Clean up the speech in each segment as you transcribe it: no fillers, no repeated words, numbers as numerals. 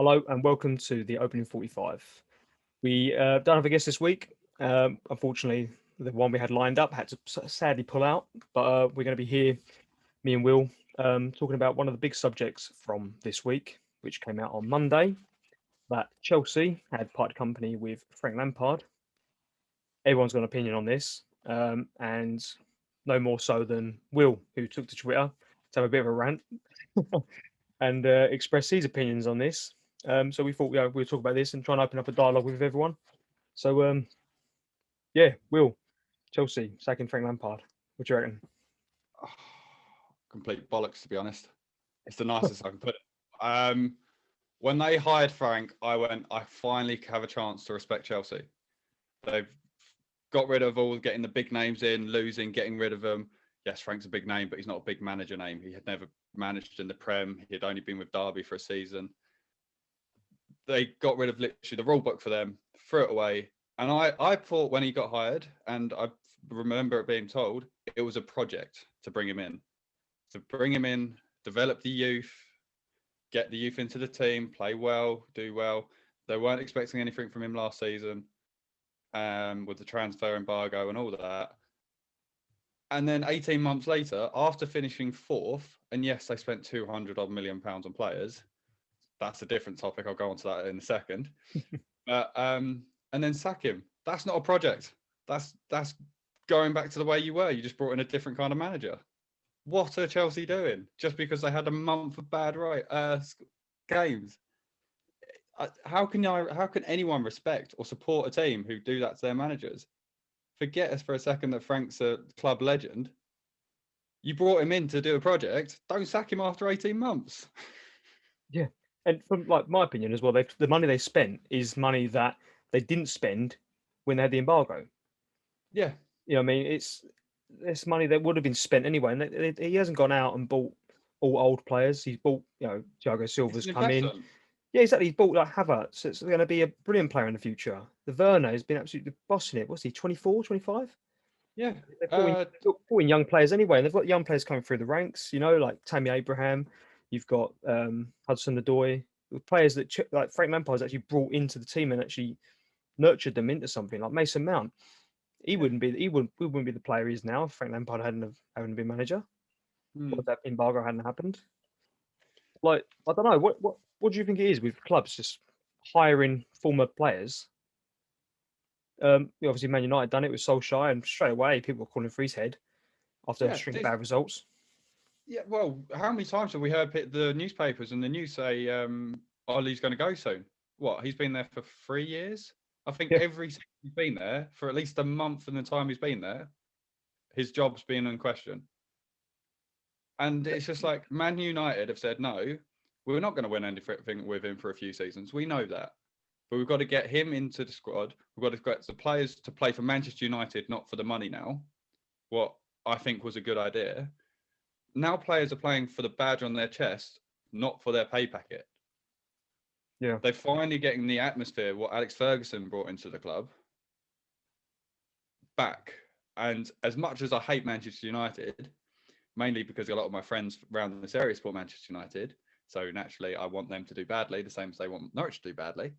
Hello and welcome to the opening 45. We don't have a guest this week. Unfortunately, the one we had lined up had to sadly pull out, but we're going to be here, me and Will, talking about one of the big subjects from this week, which came out on Monday, that Chelsea had parted company with Frank Lampard. Everyone's got an opinion on this, and no more so than Will, who took to Twitter to have a bit of a rant and express his opinions on this. So we thought we'd talk about this and try and open up a dialogue with everyone. So yeah, Will, Chelsea sacking Frank Lampard. What do you reckon? Oh, complete bollocks, to be honest. It's the nicest I can put it. When they hired Frank, I went, I finally have a chance to respect Chelsea. They've got rid of all getting the big names in, losing, getting rid of them. Yes, Frank's a big name, but he's not a big manager name. He had never managed in the Prem. He had only been with Derby for a season. They got rid of literally the rule book for them, threw it away. And I thought when he got hired, and I remember it being told, it was a project to bring him in. To bring him in, develop the youth, get the youth into the team, play well, do well. They weren't expecting anything from him last season, with the transfer embargo and all that. And then 18 months later, after finishing fourth, and yes, they spent 200 odd million pounds on players. That's a different topic. I'll go on to that in a second. And then sack him. That's not a project. That's going back to the way you were. You just brought in a different kind of manager. What are Chelsea doing? Just because they had a month of bad games? How can anyone respect or support a team who do that to their managers? Forget us for a second that Frank's a club legend. You brought him in to do a project. Don't sack him after 18 months. Yeah, and from like my opinion as well, the money they spent is money that they didn't spend when they had the embargo. Yeah, I mean, it's money that would have been spent anyway, and he hasn't gone out and bought all old players. He's bought, Thiago it's Silva's an come in. investment. Yeah, exactly. He's bought like Havertz. So it's going to be a brilliant player in the future. The Werner has been absolutely bossing it. What's he, 24, 25? Yeah. They're brought in young players anyway, and they've got young players coming through the ranks, like Tammy Abraham. You've got Hudson-Odoi, players that like Frank Lampard's actually brought into the team and actually nurtured them into something like Mason Mount. He wouldn't be the player he is now if Frank Lampard hadn't been manager, or if that embargo hadn't happened. Like, I don't know, what do you think it is with clubs just hiring former players? Obviously Man United done it with Solskjaer, and straight away people were calling for his head after a Yeah. string of bad results. Yeah, well, how many times have we heard the newspapers and the news say Ollie's going to go soon? What, he's been there for 3 years? I think Yeah, every season he's been there for at least a month in the time he's been there, his job's been in question. And it's just like Man United have said, no, we're not going to win anything with him for a few seasons. We know that. But we've got to get him into the squad. We've got to get the players to play for Manchester United, not for the money now. What I think was a good idea. Now players are playing for the badge on their chest, not for their pay packet. yeah, They're finally getting the atmosphere what Alex Ferguson brought into the club back. And as much as I hate Manchester United, mainly because a lot of my friends around this area support Manchester United, so naturally I want them to do badly, the same as they want Norwich to do badly.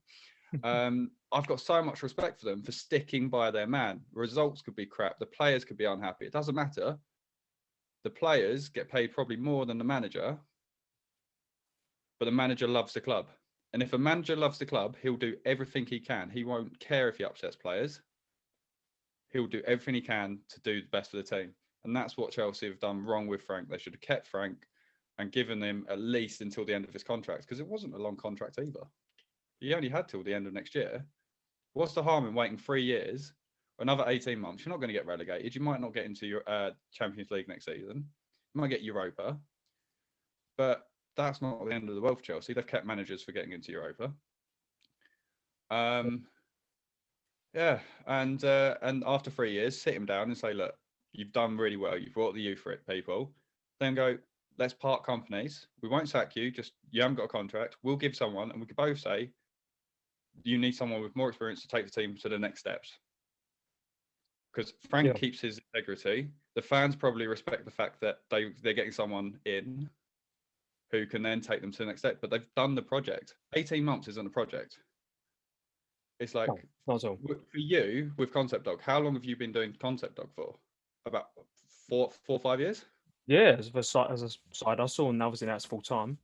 I've got so much respect for them for sticking by their man. Results could be crap. The players could be unhappy. It doesn't matter. The players get paid probably more than the manager, but the manager loves the club. And if a manager loves the club, he'll do everything he can. He won't care if he upsets players. He'll do everything he can to do the best for the team. And that's what Chelsea have done wrong with Frank. They should have kept Frank and given him at least until the end of his contract, because it wasn't a long contract either. He only had till the end of next year. What's the harm in waiting 3 years, another 18 months? You're not going to get relegated. You might not get into your Champions League next season. You might get Europa. But that's not the end of the world for Chelsea. They've kept managers for getting into Europa. Yeah, and after 3 years, sit him down and say, look, you've done really well. You've brought the youth for it, people. Then go, let's part companies. We won't sack you. Just you haven't got a contract. We'll give someone, and we could both say, you need someone with more experience to take the team to the next steps. Because Frank keeps his integrity. The fans probably respect the fact that they're getting someone in who can then take them to the next step. But they've done the project. 18 months isn't a project. It's like, No, not at all. for you with Concept Dog, how long have you been doing Concept Dog for? About 4 or 5 years? Yeah, as a side hustle, and obviously now it's full time.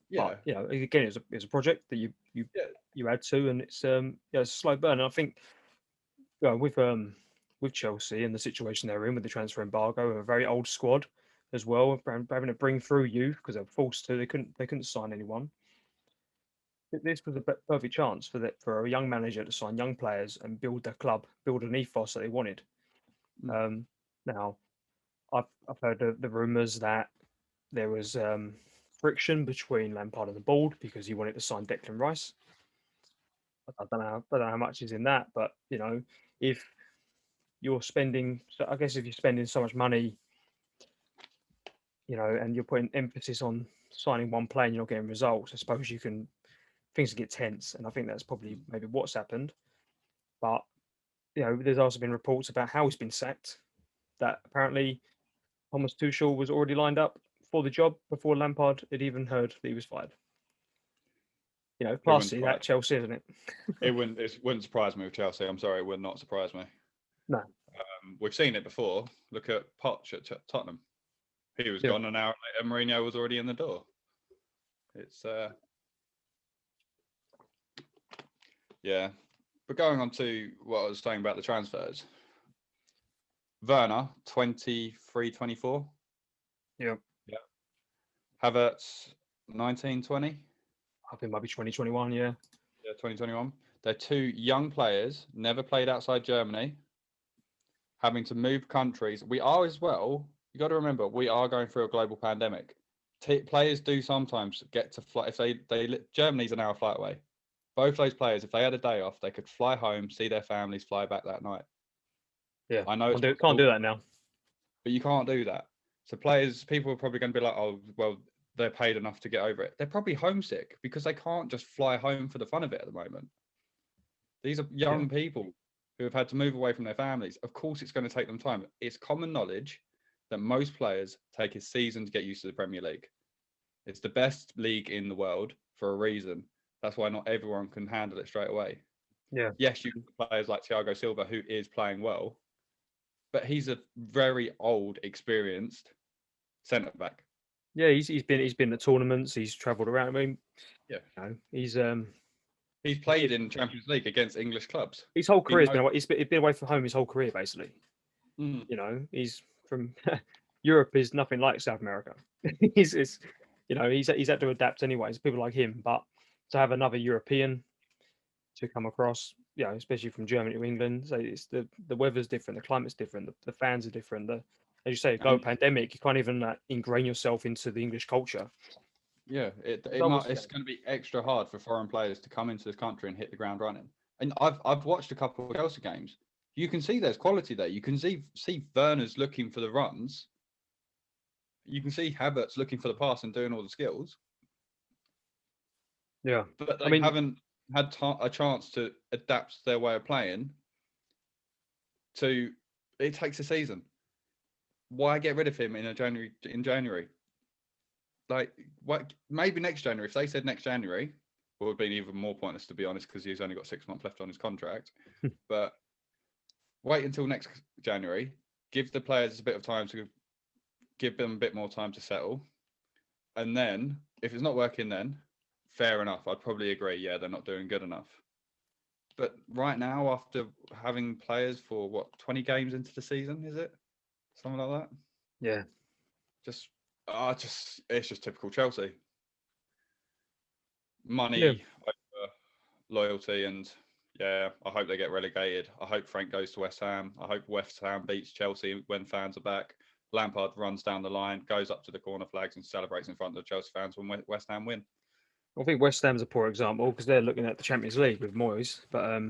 Yeah. But you know, again, it's a project that you add to, and it's it's a slow burn. And I think with Chelsea and the situation they're in with the transfer embargo, and a very old squad as well, having to bring through youth because they're forced to. They couldn't sign anyone. This was a perfect chance for a young manager to sign young players and build their club, build an ethos that they wanted. Now, I've heard the rumours that there was friction between Lampard and the board because he wanted to sign Declan Rice. I don't know how much is in that, but you know, if you're spending, so I guess if you're spending so much money, you know, and you're putting emphasis on signing one player and you're not getting results, I suppose things can get tense, and I think that's probably maybe what's happened. But you know, there's also been reports about how he's been sacked. That apparently Thomas Tuchel was already lined up for the job before Lampard had even heard that he was fired. You know, classy that Chelsea, isn't it? It wouldn't surprise me with Chelsea. I'm sorry, it would not surprise me. No. We've seen it before. Look at Poch at Tottenham. He was gone an hour later. Mourinho was already in the door. It's yeah. But going on to what I was saying about the transfers. Werner, 23, 24. Yeah. Havertz, 19, 20. I think it might be 2021, yeah. Yeah, 2021. They're two young players, never played outside Germany, having to move countries. We are as well. You got to remember, we are going through a global pandemic. Players do sometimes get to fly. If they Germany's an hour flight away. Both those players, if they had a day off, they could fly home, see their families, fly back that night. Yeah, I know can't do that now. But you can't do that. So people are probably going to be like, oh, well, they're paid enough to get over it. They're probably homesick because they can't just fly home for the fun of it at the moment. These are young people who have had to move away from their families. Of course, it's going to take them time. It's common knowledge that most players take a season to get used to the Premier League. It's the best league in the world for a reason. That's why not everyone can handle it straight away. Yeah. Yes, you have players like Thiago Silva, who is playing well, but he's a very old, experienced centre back. Yeah, he's been at tournaments. He's travelled around. I mean, yeah, you know, he's played in Champions League against English clubs. His whole career he's been away from home his whole career basically. Mm. You know, he's from Europe is nothing like South America. he's had to adapt anyways. People like him, but to have another European to come across, you know, especially from Germany to England, so it's the weather's different, the climate's different, the fans are different. As you say, global pandemic, you can't even ingrain yourself into the English culture. Yeah, it's going to be extra hard for foreign players to come into this country and hit the ground running. And I've watched a couple of Chelsea games. You can see there's quality there. You can see Werner's looking for the runs. You can see Havertz looking for the pass and doing all the skills. Yeah, but they haven't had a chance to adapt their way of playing. It takes a season. Why get rid of him in January? Like, what? Maybe next January. If they said next January, it would have been even more pointless, to be honest, because he's only got 6 months left on his contract. But wait until next January. Give the players a bit of time to give them a bit more time to settle. And then, if it's not working then, fair enough. I'd probably agree. Yeah, they're not doing good enough. But right now, after having players for 20 games into the season, is it? Something like that? Yeah. It's just typical Chelsea. Money over loyalty, and I hope they get relegated. I hope Frank goes to West Ham. I hope West Ham beats Chelsea when fans are back. Lampard runs down the line, goes up to the corner flags and celebrates in front of the Chelsea fans when West Ham win. I think West Ham's a poor example because they're looking at the Champions League with Moyes. But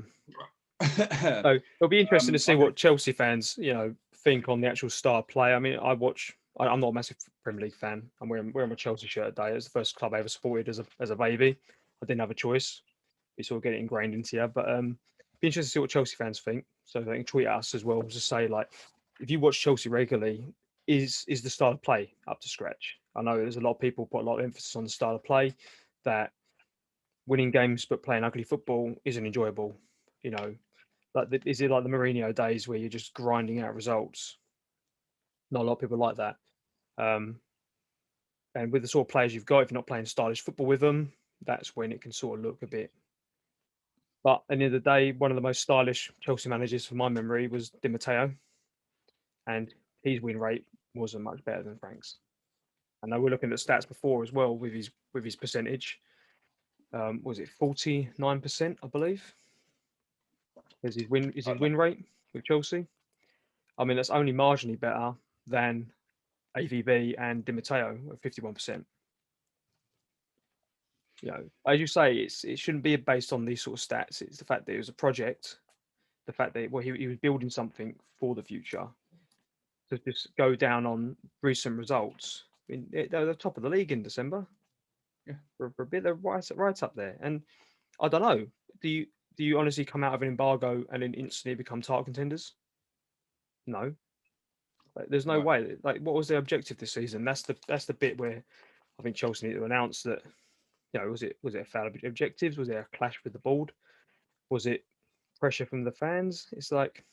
so it'll be interesting to see what Chelsea fans, you know, think on the actual star play. I mean, I'm not a massive Premier League fan. I'm wearing my Chelsea shirt today. It was the first club I ever supported as a baby. I didn't have a choice. We sort of get it ingrained into you. But be interested to see what Chelsea fans think. So they can tweet at us as well to say, like, if you watch Chelsea regularly, is the style of play up to scratch? I know there's a lot of people put a lot of emphasis on the style of play, that winning games but playing ugly football isn't enjoyable. You know, is it like the Mourinho days where you're just grinding out results? Not a lot of people like that. Um, and with the sort of players you've got, if you're not playing stylish football with them, that's when it can sort of look a bit. But at the end of the day, one of the most stylish Chelsea managers, from my memory, was Di Matteo, and his win rate wasn't much better than Frank's. And I were looking at stats before as well with his percentage. Was it 49%? I believe is his win rate with Chelsea. I mean, that's only marginally better than AVB and Di Matteo at 51%. You know, as you say, it shouldn't be based on these sort of stats. It's the fact that it was a project, the fact that he was building something for the future. To just go down on recent results, I mean, they're the top of the league in December. Yeah, for a bit, they're right up there. And I don't know, do you honestly come out of an embargo and then instantly become title contenders? No, like, there's no right. way. Like, what was their objective this season? That's the bit where I think Chelsea need to announce that. You know, was it a fail of objectives? Was there a clash with the board? Was it pressure from the fans? It's like,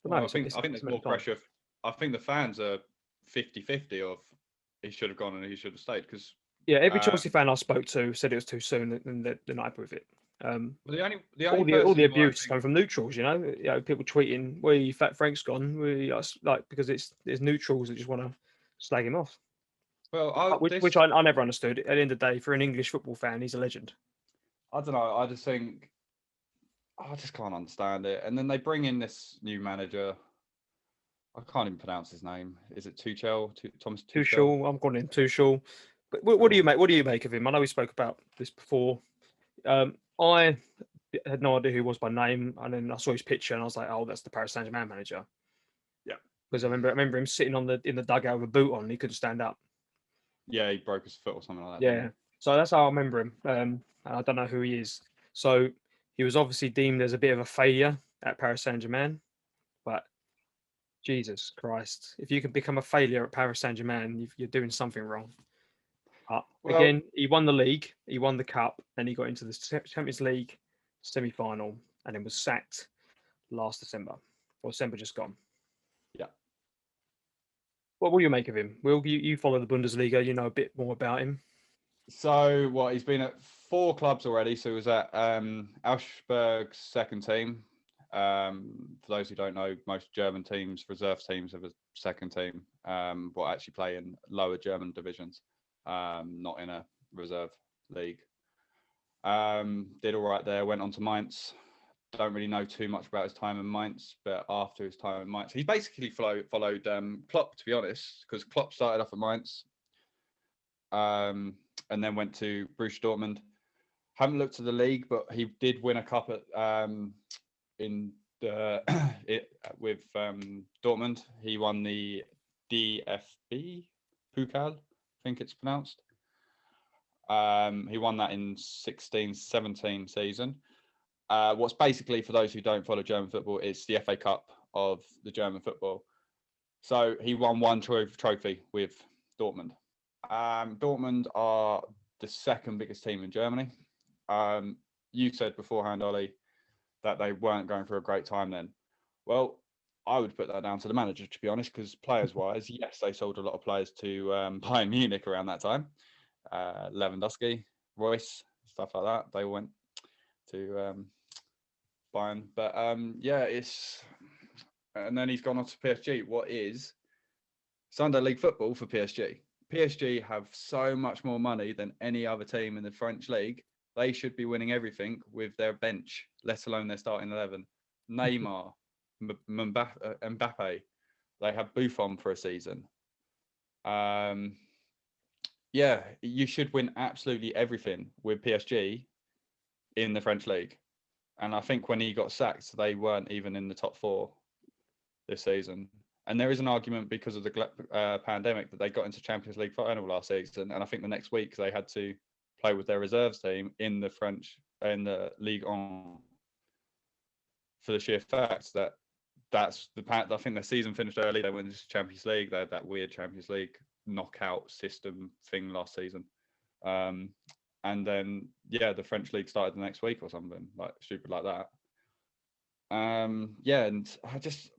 I don't know. Well, I think It's there's a matter more of time. pressure. I think the fans are 50-50 of he should have gone and he should have stayed because Yeah, every uh, Chelsea fan I spoke to said it was too soon, and they're not happy with it. well, the only All the person who I abuse think coming from neutrals, you know, people tweeting, "Where you fat Frank's gone," like because there's neutrals that just want to slag him off, well which I never understood. At the end of the day, for an English football fan, he's a legend. I don't know. I just think I just can't understand it. And then they bring in this new manager. I can't even pronounce his name. Is it Tuchel? Thomas Tuchel? Tuchel, I'm calling him Tuchel. But what do you Tuchel. make? What do you make of him? I know we spoke about this before. I had no idea who he was by name, and then I saw his picture, and I was like, "Oh, that's the Paris Saint-Germain manager." Yeah. Because I remember him sitting in the dugout with a boot on, and he couldn't stand up. Yeah, he broke his foot or something like that, didn't Yeah, so that's how I remember him. And I don't know who he is. So he was obviously deemed as a bit of a failure at Paris Saint-Germain, but Jesus Christ, if you can become a failure at Paris Saint-Germain, you're doing something wrong. Well, Again, he won the league, he won the cup, and he got into the Champions League semi-final, and then was sacked last December, or December just gone. yeah. What will you make of him? Will you follow the Bundesliga? You know a bit more about him. So what? He's been at 4 clubs already. So he was at Augsburg's second team. For those who don't know, most German teams, reserve teams, have a second team, but actually play in lower German divisions, not in a reserve league. Did all right there. Went on to Mainz. Don't really know too much about his time in Mainz, but after his time in Mainz, he basically followed Klopp, to be honest, because Klopp started off at Mainz, and then went to Borussia Dortmund. Haven't looked at the league, but he did win a cup at in the with Dortmund. He won the DFB Pokal, I think it's pronounced. He won that in 16-17 season. What's basically, for those who don't follow German football, it's the FA Cup of the German football. So he won one trophy with Dortmund. Dortmund are the second biggest team in Germany. You said beforehand, Ollie, that they weren't going through a great time then. Well, I would put that down to the manager, to be honest, because players-wise, yes, they sold a lot of players to Bayern Munich around that time. Lewandowski, Royce, stuff like that. They went to Bayern. But yeah, and then he's gone on to PSG. What is Sunday League football for PSG? PSG have so much more money than any other team in the French league. They should be winning everything with their bench, let alone their starting 11. Neymar, Mbappe, they have Buffon for a season. Yeah, you should win absolutely everything with PSG in the French league. And I think when he got sacked, they weren't even in the top 4 this season. And there is an argument because of the pandemic that they got into Champions League final last season. And I think the next week they had to play with their reserves team in the Ligue 1 for the sheer fact that I think the season finished early. They went into Champions League. They had that weird Champions League knockout system thing last season. And then the French league started the next week or something like stupid like that. And I just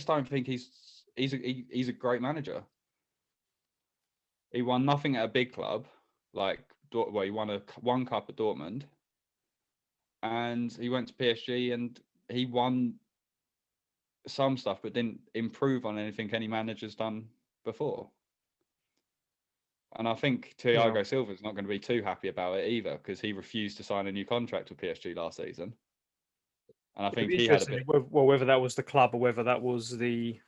don't think he's a great manager. He won nothing at a big club, he won one cup at Dortmund, and he went to PSG and he won some stuff, but didn't improve on anything any manager's done before. And I think Thiago Silva's not going to be too happy about it either, because he refused to sign a new contract with PSG last season. And I think he had a bit. Well, whether that was the club or whether that was the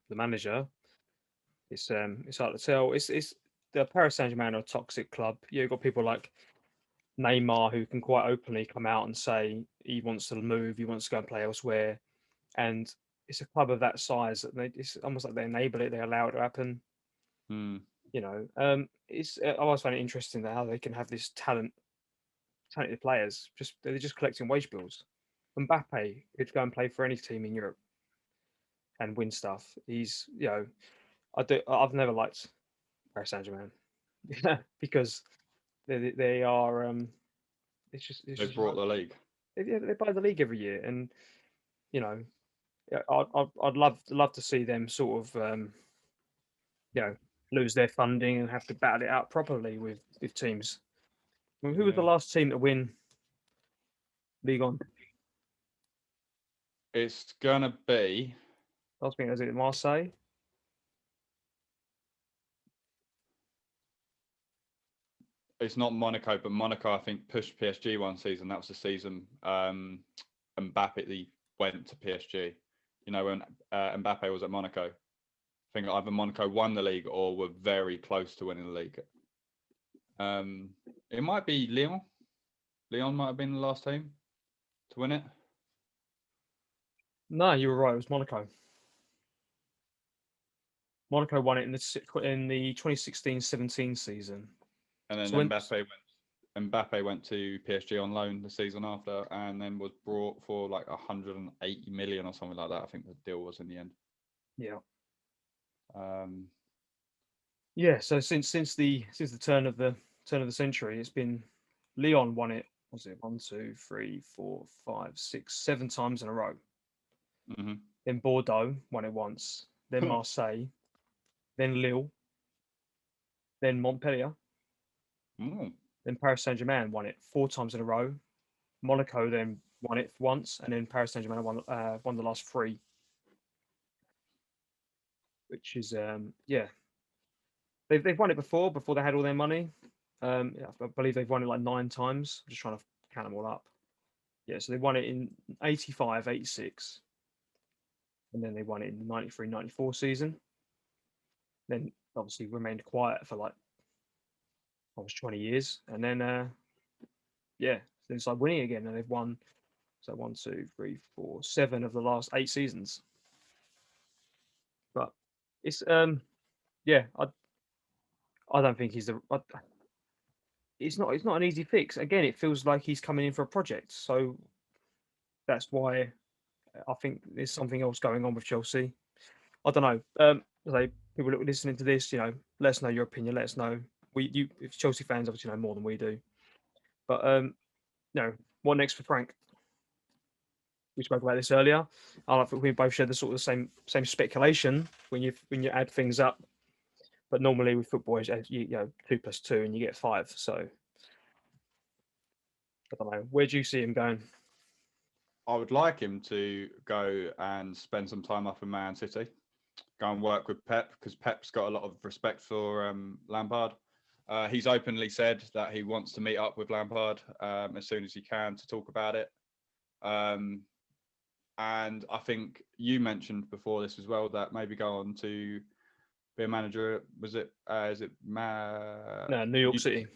manager, it's hard to tell. It's the Paris Saint-Germain are a toxic club. You've got people like Neymar who can quite openly come out and say he wants to move, he wants to go and play elsewhere, and it's a club of that size that it's almost like they enable it, they allow it to happen. You know, I always find it interesting that how they can have this talented players, they're just collecting wage bills. Mbappe could go and play for any team in Europe and win stuff. He's, I've never liked Paris Saint-Germain because they are They brought the league. They buy the league every year, and I'd love to see them sort of lose their funding and have to battle it out properly with teams. I mean, who was the last team to win Ligue 1? It's gonna be. Last thing, is it Marseille? It's not Monaco, but Monaco, I think, pushed PSG one season. That was the season Mbappe went to PSG. You know, when Mbappe was at Monaco. I think either Monaco won the league or were very close to winning the league. It might be Lyon. Lyon might have been the last team to win it. No, you were right. It was Monaco. Monaco won it in the 2016-17 season. And then Mbappe went to PSG on loan the season after, and then was brought for like 180 million or something like that. I think the deal was in the end. Yeah. Yeah. So since the turn of the century, it's been Lyon won it. Was it 1, 2, 3, 4, 5, 6, 7 times in a row? Mm-hmm. Then Bordeaux won it once. Then Marseille. Then Lille. Then Montpellier. Then Paris Saint-Germain won it 4 times in a row. Monaco then won it once, and then Paris Saint-Germain won the last 3. Which is they've won it before they had all their money. I believe they've won it like 9 times. I'm just trying to count them all up. Yeah, so they won it in 85, 86. And then they won it in the 93, 94 season. Then obviously remained quiet for like almost 20 years. And then then it's like winning again, and they've won 1, 2, 3, 4, 7 of the last 8 seasons. But it's I don't think he's it's not an easy fix. Again, it feels like he's coming in for a project. So that's why I think there's something else going on with Chelsea. I don't know. People listening to this, let us know your opinion. Let us know. If Chelsea fans obviously know more than we do. But what next for Frank? We spoke about this earlier. I think we both share the sort of same speculation when you add things up. But normally with football, 2 + 2 and you get 5. So I don't know. Where do you see him going? I would like him to go and spend some time up in Man City, go and work with Pep, because Pep's got a lot of respect for Lampard. He's openly said that he wants to meet up with Lampard as soon as he can to talk about it. And I think you mentioned before this as well that maybe go on to be a manager. Was it? No, New York City.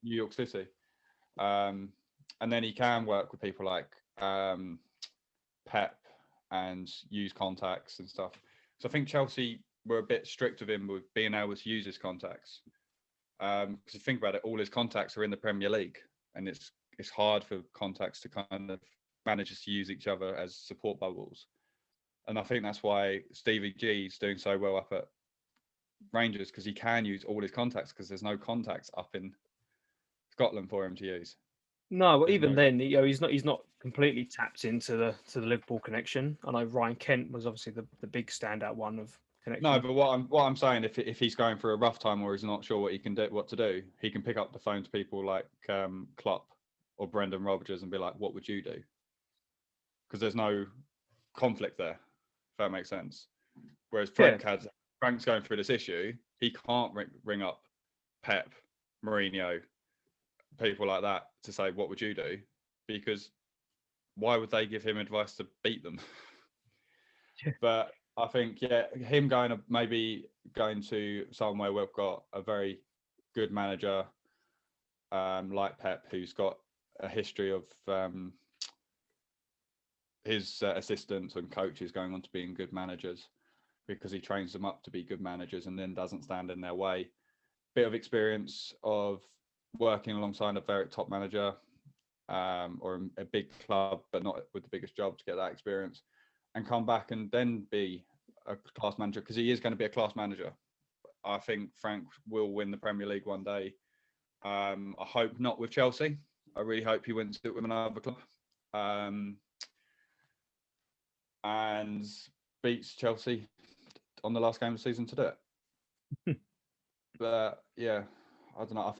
New York City. And then he can work with people like Pep and use contacts and stuff. So I think Chelsea were a bit strict with him with being able to use his contacts. Because if you think about it, all his contacts are in the Premier League, and it's hard for contacts to kind of managers to use each other as support bubbles. And I think that's why Stevie G is doing so well up at Rangers because he can use all his contacts because there's no contacts up in Scotland for him to use. No, but There's even no- then, he's not completely tapped into the Liverpool connection. I know Ryan Kent was obviously the big standout one of connection. No, but what I'm saying, if he's going through a rough time or he's not sure what to do, he can pick up the phone to people like Klopp or Brendan Rodgers and be like, "What would you do?" Because there's no conflict there. If that makes sense. Whereas Frank's going through this issue, he can't ring up Pep, Mourinho, people like that to say, "What would you do?" Because why would they give him advice to beat them? But I think, him maybe going to somewhere where we've got a very good manager like Pep, who's got a history of his assistants and coaches going on to being good managers because he trains them up to be good managers and then doesn't stand in their way. Bit of experience of working alongside a very top manager or a big club, but not with the biggest job, to get that experience and come back and then be a class manager, because he is going to be a class manager. I think Frank will win the Premier League one day. I hope not with Chelsea. I really hope he wins it with another club and beats Chelsea on the last game of the season to do it. But yeah, I don't know.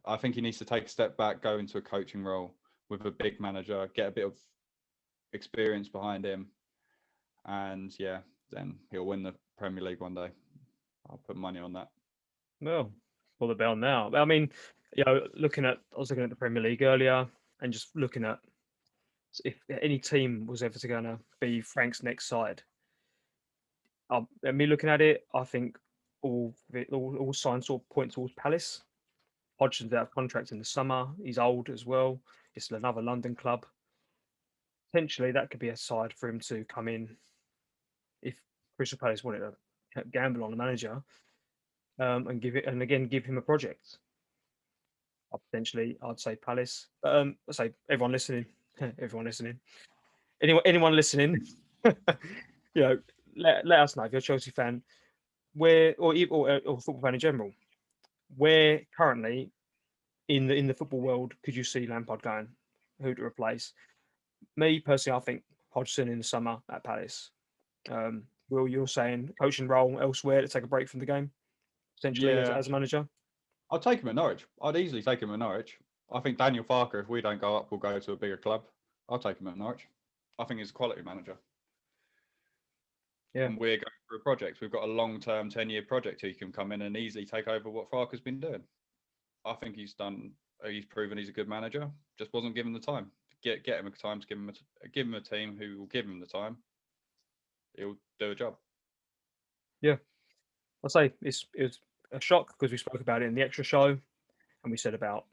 I think he needs to take a step back, go into a coaching role with a big manager, get a bit of experience behind him, and then he'll win the Premier League one day. I'll put money on that. Well, pull the bell now. I mean, I was looking at the Premier League earlier and just looking at if any team was ever going to be Frank's next side. Me looking at it, I think all signs sort of point towards Palace. Hodgson's out of contract in the summer. He's old as well. It's another London club. Potentially, that could be a side for him to come in if Crystal Palace wanted to gamble on the manager and give him a project. I'd say Palace. I'd say everyone listening, anyone listening, let us know if you're a Chelsea fan, where or football fan in general, where currently in the football world could you see Lampard going? Who to replace? Me personally, I think Hodgson in the summer at Palace. Will, you're saying coaching role elsewhere to take a break from the game, essentially as a manager? I'd take him at Norwich. I'd easily take him at Norwich. I think Daniel Farker, if we don't go up, will go to a bigger club. I'll take him at Norwich. I think he's a quality manager. Yeah. And we're going through a project. We've got a long-term 10-year project who can come in and easily take over what Farker's been doing. I think he's proven he's a good manager. Just wasn't given the time. Get him a time to give him a team who will give him the time. He'll do a job. Yeah. I'll say it was a shock because we spoke about it in the extra show, and we said about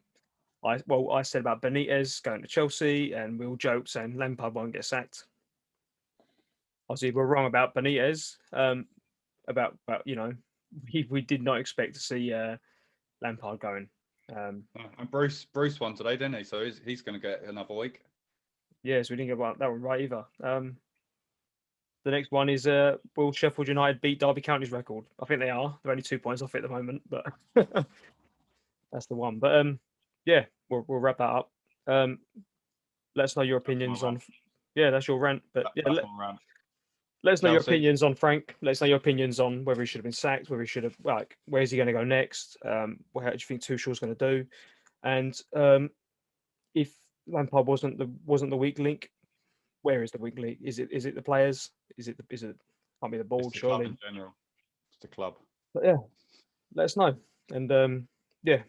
I said about Benitez going to Chelsea, and Will joked saying Lampard won't get sacked. Obviously, we're wrong about Benitez. We did not expect to see Lampard going. And Bruce won today, didn't he? So he's going to get another week. Yes, we didn't get that one right either. The next one is will Sheffield United beat Derby County's record? I think they are. They're only 2 points off it at the moment, but that's the one. But we'll wrap that up. Let us know your opinions on. Yeah, that's your rant. But let us know your opinions on Frank. Let us know your opinions on whether he should have been sacked, whether he should have where's he going to go next? How do you think Tuchel's going to do? And if Lampard wasn't the weak link, where is the weak link? Is it the players? Is it can't be the board, it's the surely. club in general. It's the club. But yeah, let us know. And if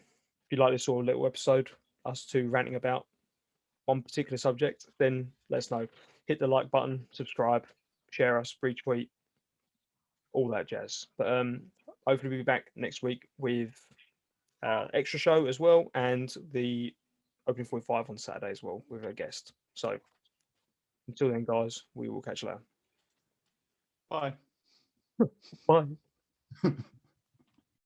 you like this sort of little episode, us two ranting about one particular subject, then let us know. Hit the like button, subscribe, share us, retweet, all that jazz. But hopefully we'll be back next week with extra show as well, and the opening 45 on Saturday as well with a guest. So until then, guys, we will catch you later. Bye. Bye.